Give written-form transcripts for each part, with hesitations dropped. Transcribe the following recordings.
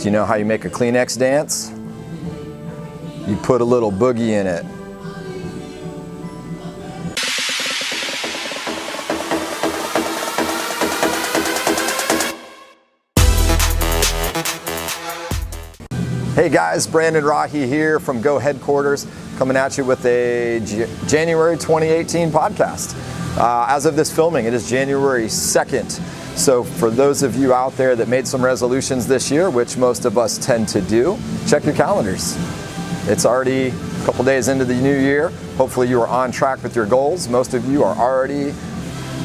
Do you know how you make a Kleenex dance? You put a little boogie in it. Hey guys, Brandon Rahe here from Go Headquarters, coming at you with a January 2018 podcast. As of this filming, it is January 2nd. So for those of you out there that made some resolutions this year, which most of us tend to do, check your calendars. It's already a couple days into the new year. Hopefully you are on track with your goals. Most of you are already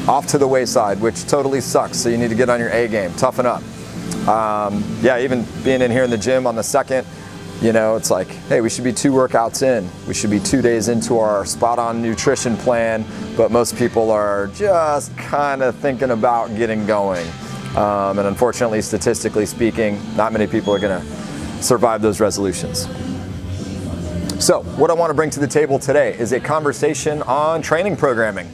off to the wayside, which totally sucks. So you need to get on your A game, toughen up. Yeah, even being in here in the gym on the 2nd, you know, it's like, hey, we should be 2 workouts in. We should be 2 days into our spot-on nutrition plan, but most people are just kind of thinking about getting going. And unfortunately, statistically speaking, not many people are going to survive those resolutions. So what I want to bring to the table today is a conversation on training programming.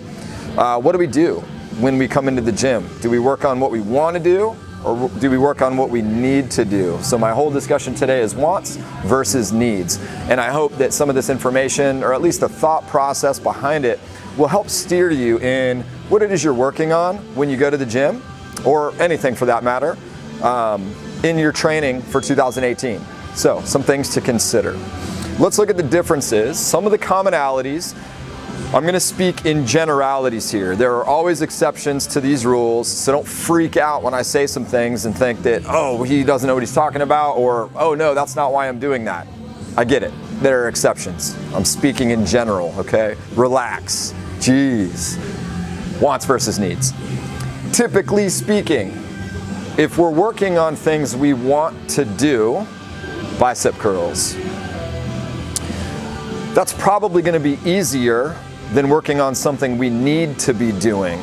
What do we do when we come into the gym? Do we work on what we want to do? Or do we work on what we need to do? So my whole discussion today is wants versus needs. And I hope that some of this information, or at least the thought process behind it, will help steer you in what it is you're working on when you go to the gym, or anything for that matter, in your training for 2018. So some things to consider. Let's look at the differences, some of the commonalities. I'm going to speak in generalities here. There are always exceptions to these rules, so don't freak out when I say some things and think that, oh, he doesn't know what he's talking about, or, oh no, that's not why I'm doing that. I get it. There are exceptions. I'm speaking in general, okay? Relax. Jeez. Wants versus needs. Typically speaking, if we're working on things we want to do, bicep curls, that's probably going to be easier than working on something we need to be doing,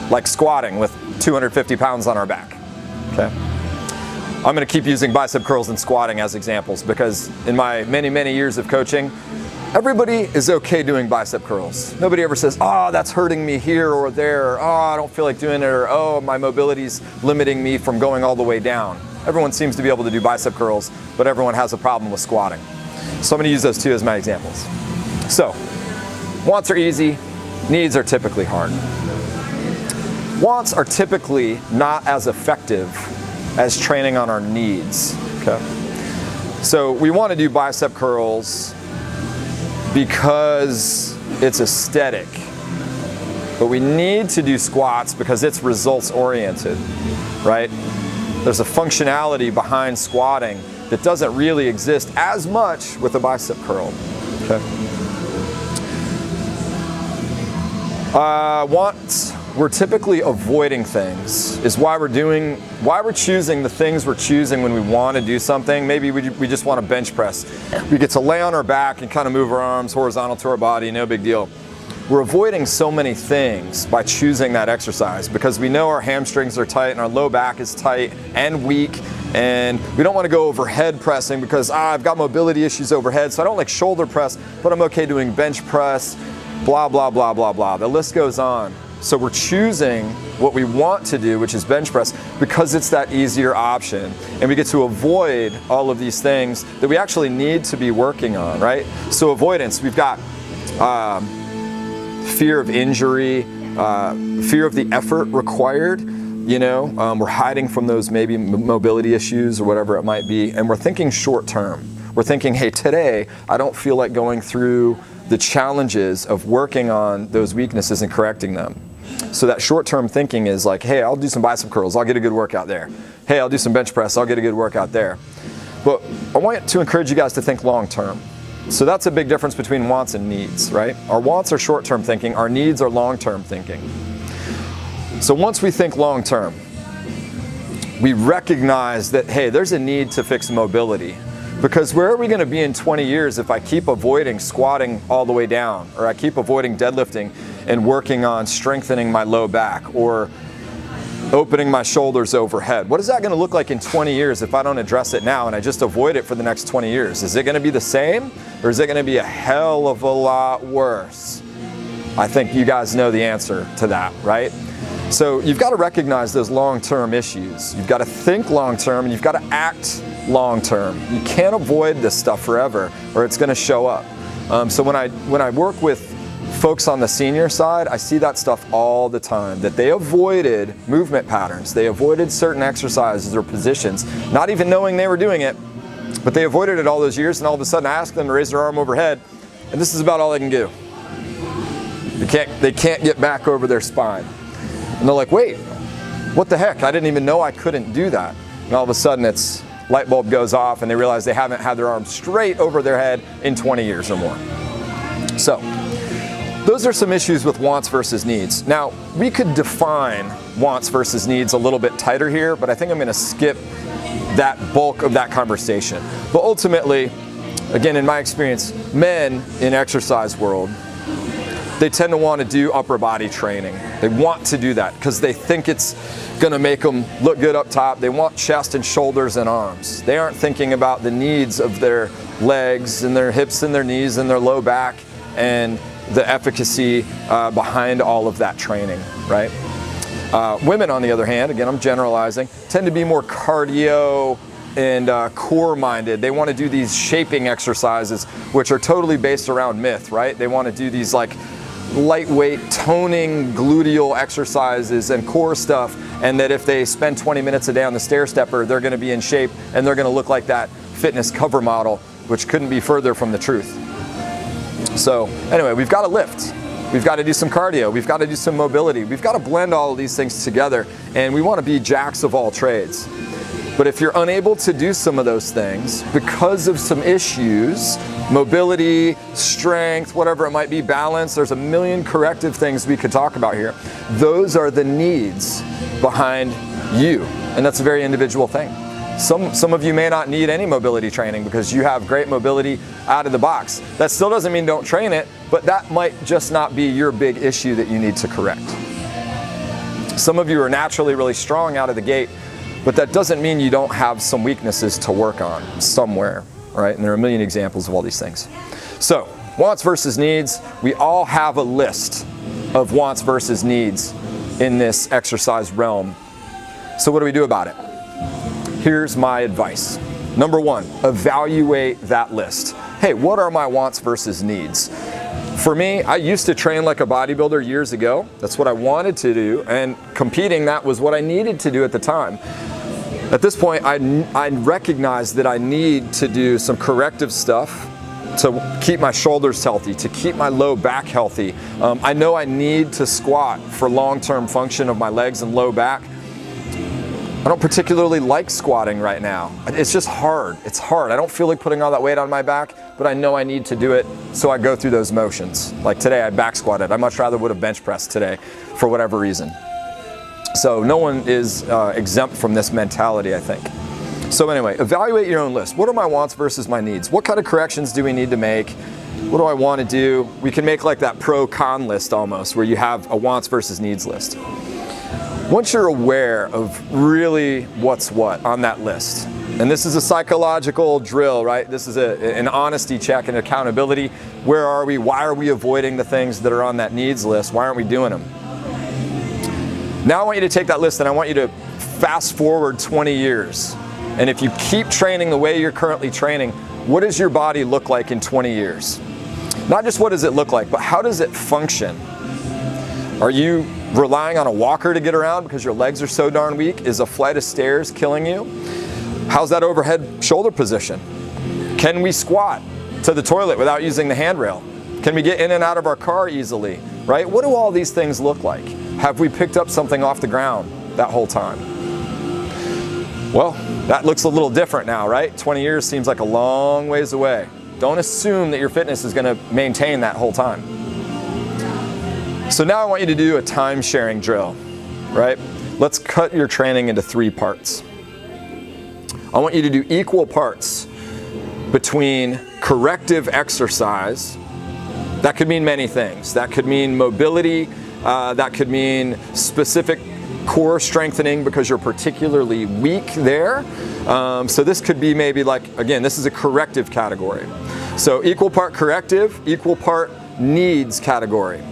like squatting with 250 pounds on our back, okay? I'm gonna keep using bicep curls and squatting as examples because in my many, many years of coaching, everybody is okay doing bicep curls. Nobody ever says, oh, that's hurting me here or there, or, oh, I don't feel like doing it, or oh, my mobility's limiting me from going all the way down. Everyone seems to be able to do bicep curls, but everyone has a problem with squatting. So I'm gonna use those 2 as my examples. So, wants are easy, needs are typically hard. Wants are typically not as effective as training on our needs, okay? So we want to do bicep curls because it's aesthetic, but we need to do squats because it's results oriented, right? There's a functionality behind squatting that doesn't really exist as much with a bicep curl, okay? Wants, we're typically avoiding things, is why we're choosing the things we're choosing when we want to do something. Maybe we just want to bench press. We get to lay on our back and kind of move our arms horizontal to our body, no big deal. We're avoiding so many things by choosing that exercise because we know our hamstrings are tight and our low back is tight and weak, and we don't want to go overhead pressing because I've got mobility issues overhead, so I don't like shoulder press, but I'm okay doing bench press, blah, blah, blah, blah, blah. The list goes on. So we're choosing what we want to do, which is bench press, because it's that easier option. And we get to avoid all of these things that we actually need to be working on, right? So avoidance, we've got fear of injury, fear of the effort required. You know, we're hiding from those maybe mobility issues or whatever it might be. And we're thinking short term. We're thinking, hey, today I don't feel like going through the challenges of working on those weaknesses and correcting them. So that short-term thinking is like, hey, I'll do some bicep curls, I'll get a good workout there. Hey, I'll do some bench press, I'll get a good workout there. But I want to encourage you guys to think long-term. So that's a big difference between wants and needs, right? Our wants are short-term thinking, our needs are long-term thinking. So once we think long-term, we recognize that, hey, there's a need to fix mobility. Because where are we going to be in 20 years if I keep avoiding squatting all the way down, or I keep avoiding deadlifting and working on strengthening my low back, or opening my shoulders overhead? What is that going to look like in 20 years if I don't address it now and I just avoid it for the next 20 years? Is it going to be the same, or is it going to be a hell of a lot worse? I think you guys know the answer to that, right? So you've got to recognize those long-term issues. You've got to think long-term and you've got to act long-term. You can't avoid this stuff forever or it's going to show up. So when I work with folks on the senior side, I see that stuff all the time, that they avoided movement patterns. They avoided certain exercises or positions, not even knowing they were doing it, but they avoided it all those years, and all of a sudden I ask them to raise their arm overhead, and this is about all they can do. They can't get back over their spine. And they're like, wait, what the heck? I didn't even know I couldn't do that. And all of a sudden it's light bulb goes off and they realize they haven't had their arms straight over their head in 20 years or more. So those are some issues with wants versus needs. Now, we could define wants versus needs a little bit tighter here, but I think I'm going to skip that bulk of that conversation. But ultimately, again, in my experience, men in exercise world, they tend to want to do upper body training. They want to do that because they think it's going to make them look good up top. They want chest and shoulders and arms. They aren't thinking about the needs of their legs and their hips and their knees and their low back and the efficacy behind all of that training, right? Women, on the other hand, again, I'm generalizing, tend to be more cardio and core-minded. They want to do these shaping exercises, which are totally based around myth, right? They want to do these like lightweight toning gluteal exercises and core stuff, and that if they spend 20 minutes a day on the stair stepper, they're going to be in shape and they're going to look like that fitness cover model, which couldn't be further from the truth. So anyway, we've got to lift. We've got to do some cardio. We've got to do some mobility. We've got to blend all of these things together, and we want to be jacks of all trades. But if you're unable to do some of those things because of some issues, mobility, strength, whatever it might be, balance, there's a million corrective things we could talk about here. Those are the needs behind you, and that's a very individual thing. Some of you may not need any mobility training because you have great mobility out of the box. That still doesn't mean don't train it, but that might just not be your big issue that you need to correct. Some of you are naturally really strong out of the gate, but that doesn't mean you don't have some weaknesses to work on somewhere, right? And there are a million examples of all these things. So, wants versus needs. We all have a list of wants versus needs in this exercise realm. So what do we do about it? Here's my advice. Number one, evaluate that list. Hey, what are my wants versus needs? For me, I used to train like a bodybuilder years ago. That's what I wanted to do, and competing, that was what I needed to do at the time. At this point, I recognize that I need to do some corrective stuff to keep my shoulders healthy, to keep my low back healthy. I know I need to squat for long-term function of my legs and low back. I don't particularly like squatting right now. It's just hard. It's hard. I don't feel like putting all that weight on my back, but I know I need to do it, so I go through those motions. Like today, I back squatted. I much rather would have bench pressed today for whatever reason. So no one is exempt from this mentality, I think. So anyway, evaluate your own list. What are my wants versus my needs? What kind of corrections do we need to make? What do I want to do? We can make like that pro-con list almost, where you have a wants versus needs list. Once you're aware of really what's what on that list, and this is a psychological drill, right? This is an honesty check and accountability. Where are we? Why are we avoiding the things that are on that needs list? Why aren't we doing them? Now I want you to take that list and I want you to fast forward 20 years. And if you keep training the way you're currently training, what does your body look like in 20 years? Not just what does it look like, but how does it function? Are you relying on a walker to get around because your legs are so darn weak? Is a flight of stairs killing you? How's that overhead shoulder position? Can we squat to the toilet without using the handrail? Can we get in and out of our car easily, right? What do all these things look like? Have we picked up something off the ground that whole time? Well, that looks a little different now, right? 20 years seems like a long ways away. Don't assume that your fitness is going to maintain that whole time. So now I want you to do a time sharing drill, right? Let's cut your training into 3 parts. I want you to do equal parts between corrective exercise. That could mean many things. That could mean mobility. That could mean specific core strengthening because you're particularly weak there. So this could be maybe like, again, this is a corrective category. So equal part corrective, equal part needs category.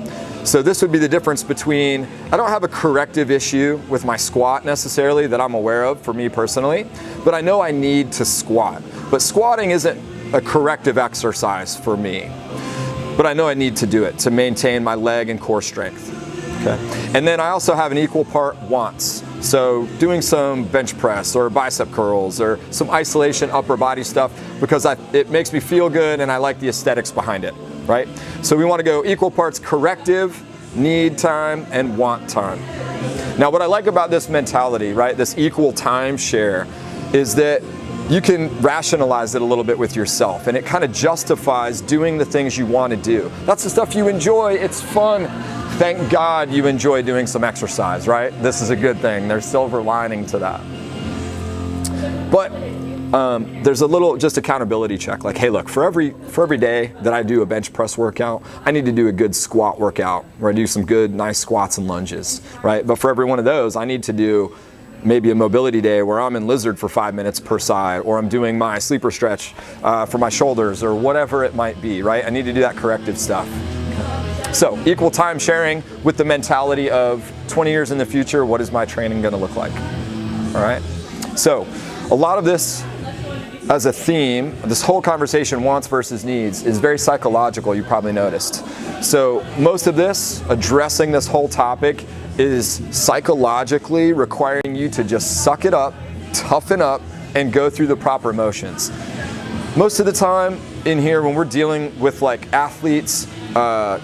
So this would be the difference between, I don't have a corrective issue with my squat necessarily that I'm aware of for me personally, but I know I need to squat. But squatting isn't a corrective exercise for me, but I know I need to do it to maintain my leg and core strength. Okay. And then I also have an equal part wants. So doing some bench press or bicep curls or some isolation upper body stuff because it makes me feel good and I like the aesthetics behind it, right? So we want to go equal parts corrective, need time, and want time. Now what I like about this mentality, right, this equal time share, is that you can rationalize it a little bit with yourself and it kind of justifies doing the things you want to do. That's the stuff you enjoy, it's fun. Thank God you enjoy doing some exercise, right? This is a good thing. There's silver lining to that. But there's a little just accountability check. Like, hey, look, for every day that I do a bench press workout, I need to do a good squat workout where I do some good, nice squats and lunges, right? But for every one of those, I need to do maybe a mobility day where I'm in lizard for 5 minutes per side, or I'm doing my sleeper stretch for my shoulders, or whatever it might be, right? I need to do that corrective stuff. So equal time sharing with the mentality of 20 years in the future, what is my training going to look like? All right. So a lot of this as a theme, this whole conversation, wants versus needs, is very psychological, you probably noticed. So most of this, addressing this whole topic, is psychologically requiring you to just suck it up, toughen up, and go through the proper motions. Most of the time in here when we're dealing with like athletes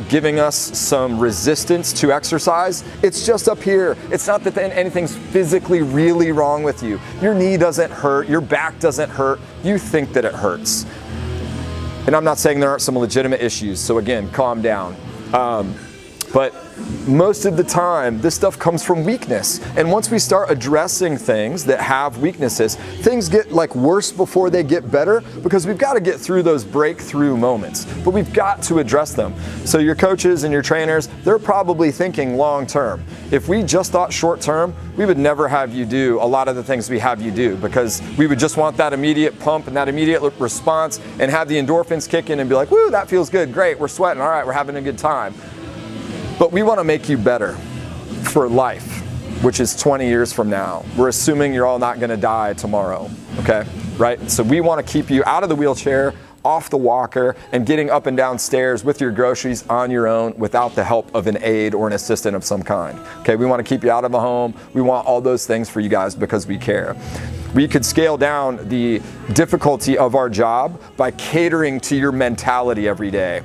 giving us some resistance to exercise, it's just up here. It's not that anything's physically really wrong with you. Your knee doesn't hurt, your back doesn't hurt, you think that it hurts. And I'm not saying there aren't some legitimate issues, so again, calm down. But most of the time, this stuff comes from weakness. And once we start addressing things that have weaknesses, things get like worse before they get better, because we've got to get through those breakthrough moments. But we've got to address them. So your coaches and your trainers, they're probably thinking long term. If we just thought short term, we would never have you do a lot of the things we have you do, because we would just want that immediate pump and that immediate response and have the endorphins kick in and be like, woo, that feels good, great, we're sweating, all right, we're having a good time. But we want to make you better for life, which is 20 years from now. We're assuming you're all not going to die tomorrow, okay? Right? So we want to keep you out of the wheelchair, off the walker, and getting up and down stairs with your groceries on your own without the help of an aide or an assistant of some kind. Okay? We want to keep you out of the home. We want all those things for you guys because we care. We could scale down the difficulty of our job by catering to your mentality every day.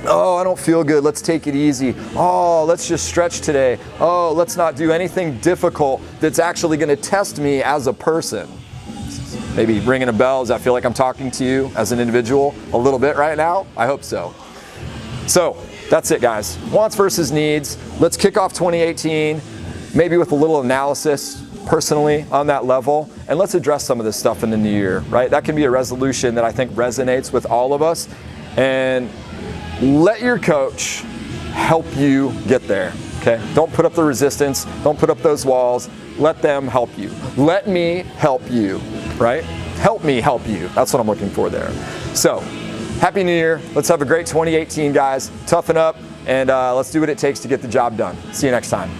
Oh, I don't feel good, let's take it easy. Oh, let's just stretch today. Oh, let's not do anything difficult that's actually going to test me as a person. Maybe ringing a bell. Does that feel like I'm talking to you as an individual a little bit right now? I hope so. So that's it, guys. Wants versus needs. Let's kick off 2018, maybe with a little analysis personally on that level, and let's address some of this stuff in the new year, right? That can be a resolution that I think resonates with all of us. And let your coach help you get there, okay? Don't put up the resistance. Don't put up those walls. Let them help you. Let me help you, right? Help me help you. That's what I'm looking for there. So, Happy New Year. Let's have a great 2018, guys. Toughen up, and let's do what it takes to get the job done. See you next time.